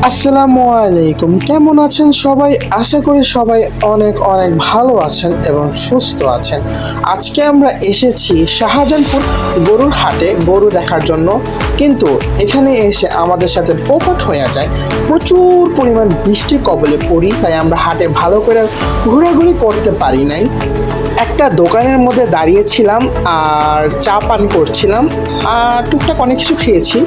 আসসালামু আলাইকুম, কেমন আছেন সবাই? আশা করি সবাই অনেক অনেক ভালো আছেন এবং সুস্থ আছেন। আজকে আমরা এসেছি শাহজাহানপুর গরুর হাটে গরু দেখার জন্য, কিন্তু এখানে এসে আমাদের সাথে পোপট হয়ে যায়। প্রচুর পরিমাণ বৃষ্টির কবলে পড়ি, তাই আমরা হাটে ভালো করে ঘোরাঘুরি করতে পারি নাই। একটা দোকানের মধ্যে দাঁড়িয়েছিলাম আর চা পান করছিলাম আর টুকটাক অনেক কিছু খেয়েছি।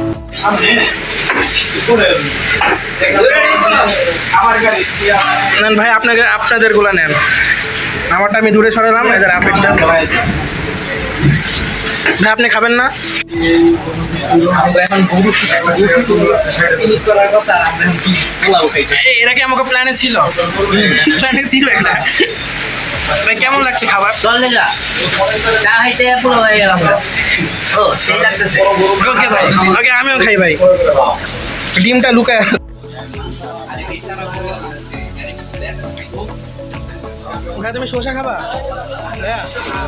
নেন ভাই, আপনাদের গুলা নেন, আমারটা আমি দূরে সরালাম। এদের আপেক্ষা ভাই, আপনি খাবেন না? এরা কি আমাকে প্ল্যানে ছিল একটা। ভাই কেমন লাগছে খাবার? চা খাইতে পুরো হয়ে গেলাম। ও সেই লাগতেছে। ওকে ভাই, ওকে আমিও খাই ভাই। ডিমটা লুকায়। ভাই তুমি শসা খাবা?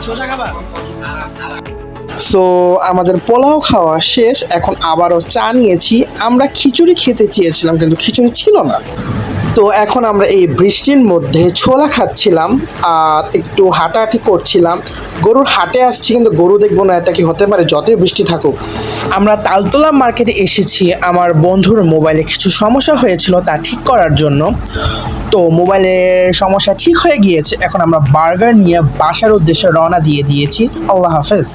শসা খাবা? সো আমাদের পোলাও খাওয়া শেষ, এখন আবারও চা নিয়েছি। আমরা খিচুড়ি খেতে চেয়েছিলাম কিন্তু খিচুড়ি ছিল না, তো এখন আমরা এই বৃষ্টির মধ্যে ছোলা খাচ্ছিলাম আর একটু হাঁটাহাঁটি করছিলাম। গরুর হাটে আসছি কিন্তু গরু দেখবো না, এটা কি হতে পারে? যতই বৃষ্টি থাকুক। আমরা তালতলা মার্কেটে এসেছি। আমার বন্ধুর মোবাইলে কিছু সমস্যা হয়েছিল তা ঠিক করার জন্য, তো মোবাইলের সমস্যা ঠিক হয়ে গিয়েছে। এখন আমরা বার্গার নিয়ে বাসার উদ্দেশ্যে রওনা দিয়ে দিয়েছি। আল্লাহ হাফেজ।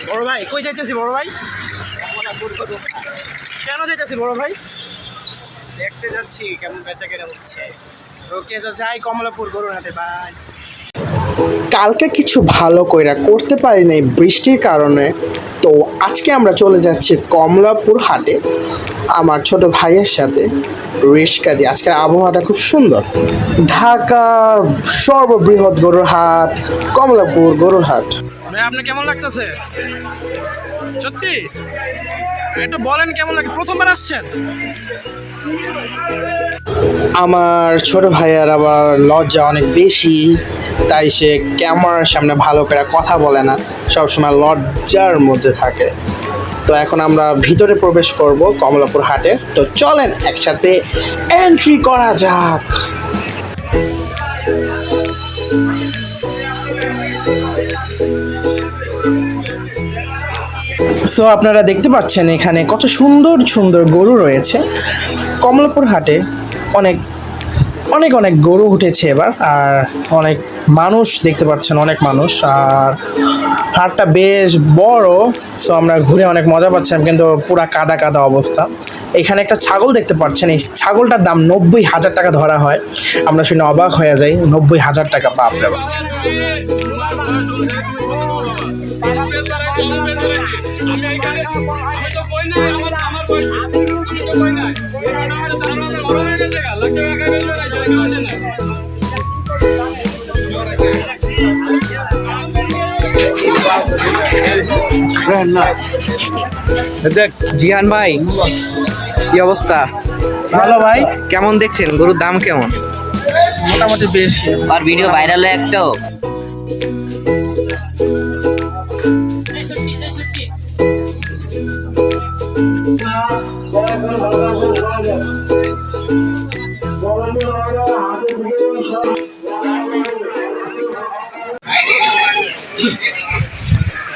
বড় ভাই কই যাইতেছি? বড় ভাই কেন যাইতেছি? বড় ভাই দেখতে যাচ্ছি কেমন বেচা কেনা হচ্ছে। ওকে, তো যাই কমলাপুর গরুর হাটে। বাই। কালকে কিছু ভালো কইরা করতে পারি নাই বৃষ্টির কারণে, তো আজকে আমরা চলে যাচ্ছি কমলাপুর হাটে আমার ছোট ভাইয়ের সাথে রিস্কা দিয়ে। আজকের আবহাওয়াটা খুব সুন্দর। ঢাকার সর্ববৃহৎ গরুর হাট কমলাপুর গরুর হাট। ভাই আপনার কেমন লাগতেছে? সত্যি একটু বলেন কেমন লাগে? প্রথমবার আসছেন? আমার ছোট ভাইয়ার আবার লজ্জা অনেক বেশি, তাই সে ক্যামেরার সামনে ভালো করে কথা বলে না, সবসময় লজ্জার মধ্যে থাকে। তো এখন আমরা ভিতরে প্রবেশ করব কমলাপুর হাটে, তো চলেন একসাথে এন্ট্রি করা যাক। সো আপনারা দেখতে পাচ্ছেন এখানে কত সুন্দর সুন্দর গরু রয়েছে। কমলাপুর হাটে অনেক অনেক অনেক গরু উঠেছে এবার, আর অনেক মানুষ দেখতে পাচ্ছেন, অনেক মানুষ। আর হাটটা বেশ বড়, সো আমরা ঘুরে অনেক মজা পাচ্ছিলাম, কিন্তু পুরা কাদা কাদা অবস্থা। এখানে একটা ছাগল দেখতে পাচ্ছেন, এই ছাগলটার দাম 90,000 টাকা ধরা হয়। আমরা শুনে অবাক হয়ে যাই, 90,000 টাকা, বাপরে বাপ। দেখ জিহান ভাই, কি অবস্থা? ভালো ভাই। কেমন দেখছেন গরুর দাম কেমন? মোটামুটি বেশি। আর ভিডিও ভাইরাল হয়ে একটাও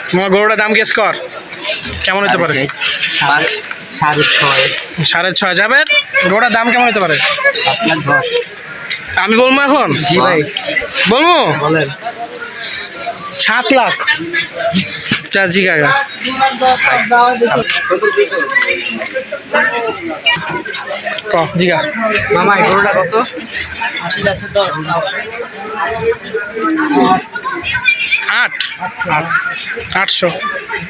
তোমার গরুটার দাম গেস কর, কেমন হতে পারে? 6.5 6.5 যাবে। গরুটার দাম কেমন হতে পারে? 5,10,000। আমি বলবো এখন? জি ভাই বলবো? বলেন। 7 লাখ। জি কাকা, জিগা মামা এই গরুটা কত? 800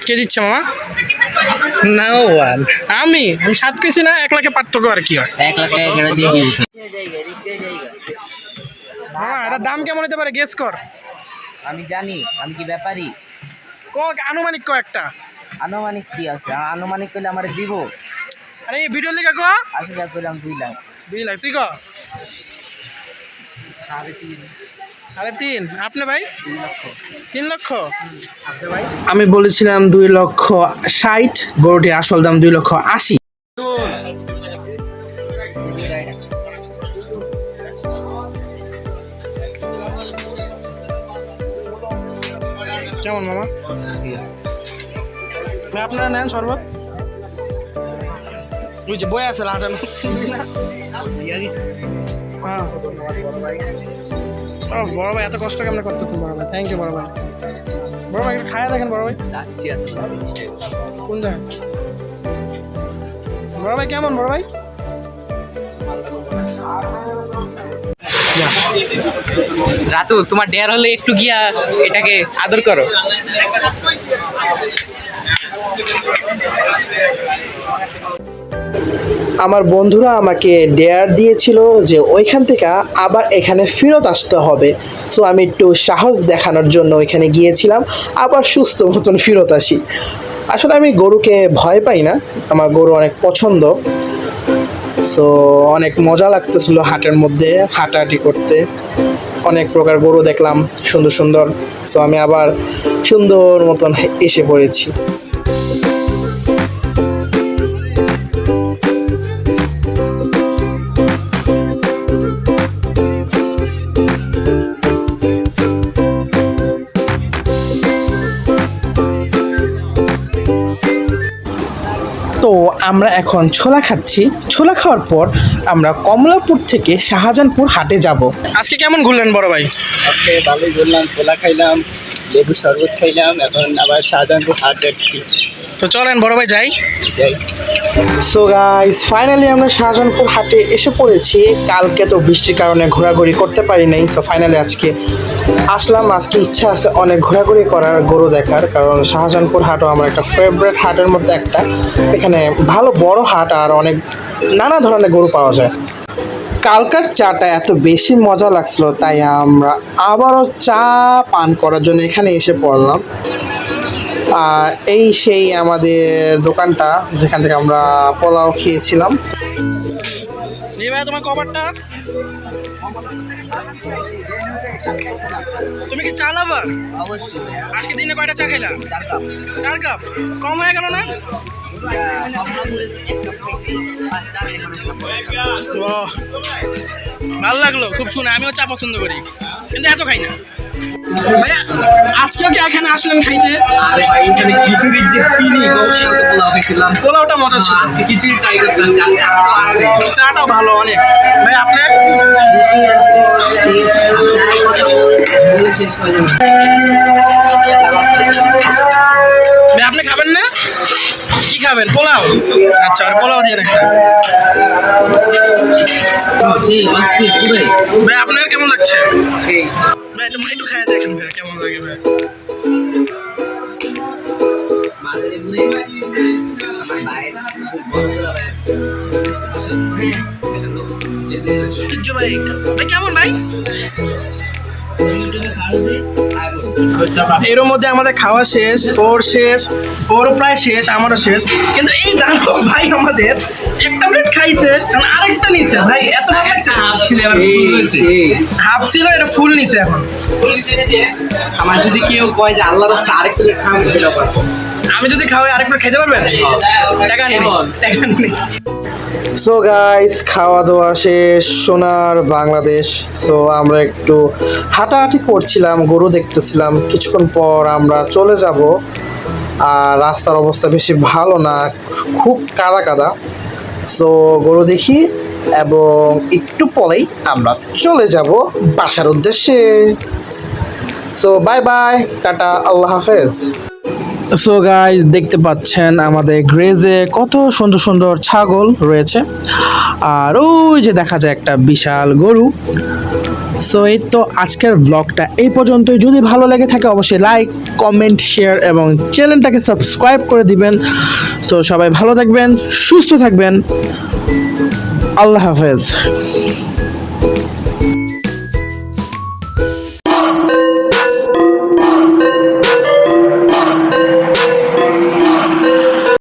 কে দিচ্ছে মামা? না ওয়ান আমি 7 কেজি না, 1 লাখে পার্থক্য আর কি হয়। 1 লাখ টাকা কেটে দিয়েছি। মামা এটার দাম কেমন হতে পারে? গেস কর। আমি জানি, আমি কি ব্যাপারী? আনুমানিক একটা। আনুমানিক কি আছে? আনুমানিক করলে আমার দিব। আরে এই ভিডিও লিখা কো আসলে যা করলাম 2 লাখ। 2 লাখ তুই ক? 3.5। আপনি ভাই? 3 লক্ষ। আপনি ভাই? আমি বলেছিলাম 2,60,000, গরুটির আসল দাম 2,80,000। কেমন মামা? ভাই আপনারা নেন শরবত। ওই যে বই আছে লাটানো। হ্যাঁ বড় ভাই এত কষ্ট কেমন করতেছেন বড় ভাই? থ্যাংক ইউ বড় ভাই। বড় ভাই একটু খায়া দেখেন বড় ভাই। কোন জায়গায়? বড় ভাই কেমন বড় ভাই? রাতু তোমার ডেয়ার হলে একটু গিয়া এটাকে আদর করো। আমার বন্ধুরা আমাকে ডেয়ার দিয়েছিল যে ওইখান থেকে আবার এখানে ফেরত আসতে হবে। সো আমি একটু সাহস দেখানোর জন্য ওইখানে গিয়েছিলাম, আবার সুস্থ মতন ফেরত আসি। আসলে আমি গরুকে ভয় পাই না, আমার গরু অনেক পছন্দ। সো অনেক মজা লাগতেছিল হাটের মধ্যে হাঁটাহাঁটি করতে, অনেক প্রকার গরু দেখলাম সুন্দর সুন্দর। সো আমি আবার সুন্দর মতন এসে পড়েছি। তো আমরা এখন ছোলা খাচ্ছি। ছোলা খাওয়ার পর আমরা কমলাপুর থেকে শাহজাহানপুর হাটে যাব। আজকে কেমন ঘুরলেন বড় ভাই? আজকে ভালোই ঘুরলাম, ছোলা খাইলাম, লেবু শরবত খাইলাম, এখন আবার শাহজাহানপুর হাট যাচ্ছি। তো চলেন বড় ভাই যাই। যাই। সো গাইস ফাইনালি আমরা শাহজাহানপুর হাটে এসে পড়েছি। কালকে তো বৃষ্টির কারণে ঘোরাঘুরি করতে পারি নাই। সো ফাইনালি আজকে আসলাম। আজকে ইচ্ছা আছে অনেক ঘোরাঘুরি করার, গরু দেখার, কারণ শাহজাহানপুর হাটও আমার একটা ফেভারিট হাটের মধ্যে একটা। এখানে ভালো বড় হাট আর অনেক নানা ধরনের গরু পাওয়া যায়। কালকার চাটা এত বেশি মজা লাগছিল, তাই আমরা আবারও চা পান করার জন্য এখানে এসে পড়লাম। এই সেই আমাদের দোকানটা যেখান থেকে আমরা পোলাও খেয়েছিলাম। জি ভাই তোমার কভারটা। তুমি কি চা লাভার? অবশ্যই ভাইয়া। আজকে দিনে কয়টা চা খাইলা? 4 কাপ। 4 কাপ? কম হয়ে গেল না? কমলাপুরে 1 কাপ খাইছি, 5 কাপ এখানে খাবো। ওহ, ভালো লাগলো খুব শুনে। আমিও চা পছন্দ করি কিন্তু এত খাই না। ভাইয়া আজকেও কি এখানে আসলেন খাইতে? আরে ভাই এখানে খিচুড়ির যে পিনি গৌশাল তো পোলাও খাইছিলাম। পোলাওটা মজা ছিল। আজকে খিচুড়ি ট্রাই করলাম, চা তো আছে। চাটাও ভালো অনেক। ভাই আপনি? শেষ হয়ে যাবে। ভাই আপনি খাবেন না? কি খাবেন? পোলাও? আচ্ছা আর পোলাও দিয়ে রাখেন। সেই অস্থির পুরো। ভাই আপনার কেমন লাগছে? সেই ভাই একটু খায় দেখেন ভাই কেমন লাগে ভাই। মাঝে ঘুরে আমার ভাই খুব বড় করে ইজ্জু ভাই ভাই কেমন ভাই? ইউটিউবে ছাড়ো দে এর মধ্যে আমাদের খাওয়া শেষ, ওর শেষ, ওর প্রায় শেষ, আমারও শেষ। কিন্তু এই দানব ভাই আমাদের একটা প্লেট খাইছে কারণ আরেকটা নিছে ভাই। এত ভালো লাগছে। ছিল এবার ফুল হয়েছে। হাফ ছিল, এটা ফুল নিছে এখন। আমার যদি কেউ কয় যে আল্লাহর রাস্তা আরেক প্লেট খাওয়া দিল পারবো। আমি যদি খাওয়াই আরেক প্লেট খেতে পারবেন? টাকা নেই, টাকা নেই। সো গাইস খাওয়া দাওয়া শেষ, সোনার বাংলাদেশ। সো আমরা একটু হাঁটাহাঁটি করছিলাম, গরু দেখতেছিলাম। কিছুক্ষণ পর আমরা চলে যাব। আর রাস্তার অবস্থা বেশি ভালো না, খুব কাদা কাদা। সো গরু দেখি এবং একটু পরেই আমরা চলে যাব বাসার উদ্দেশ্যে। সো বাই বাই, টাটা, আল্লাহ হাফেজ। সো গাইস দেখতে পাচ্ছেন আমাদের গ্রেজে কত সুন্দর সুন্দর ছাগল রয়েছে, আর ওই যে দেখা যায় একটা বিশাল গরু। সো এই তো আজকের ব্লগটা এই পর্যন্তই। যদি ভালো লেগে থাকে অবশ্যই লাইক, কমেন্ট, শেয়ার এবং চ্যানেলটাকে সাবস্ক্রাইব করে দিবেন। তো সবাই ভালো থাকবেন, সুস্থ থাকবেন, আল্লাহ হাফেজ।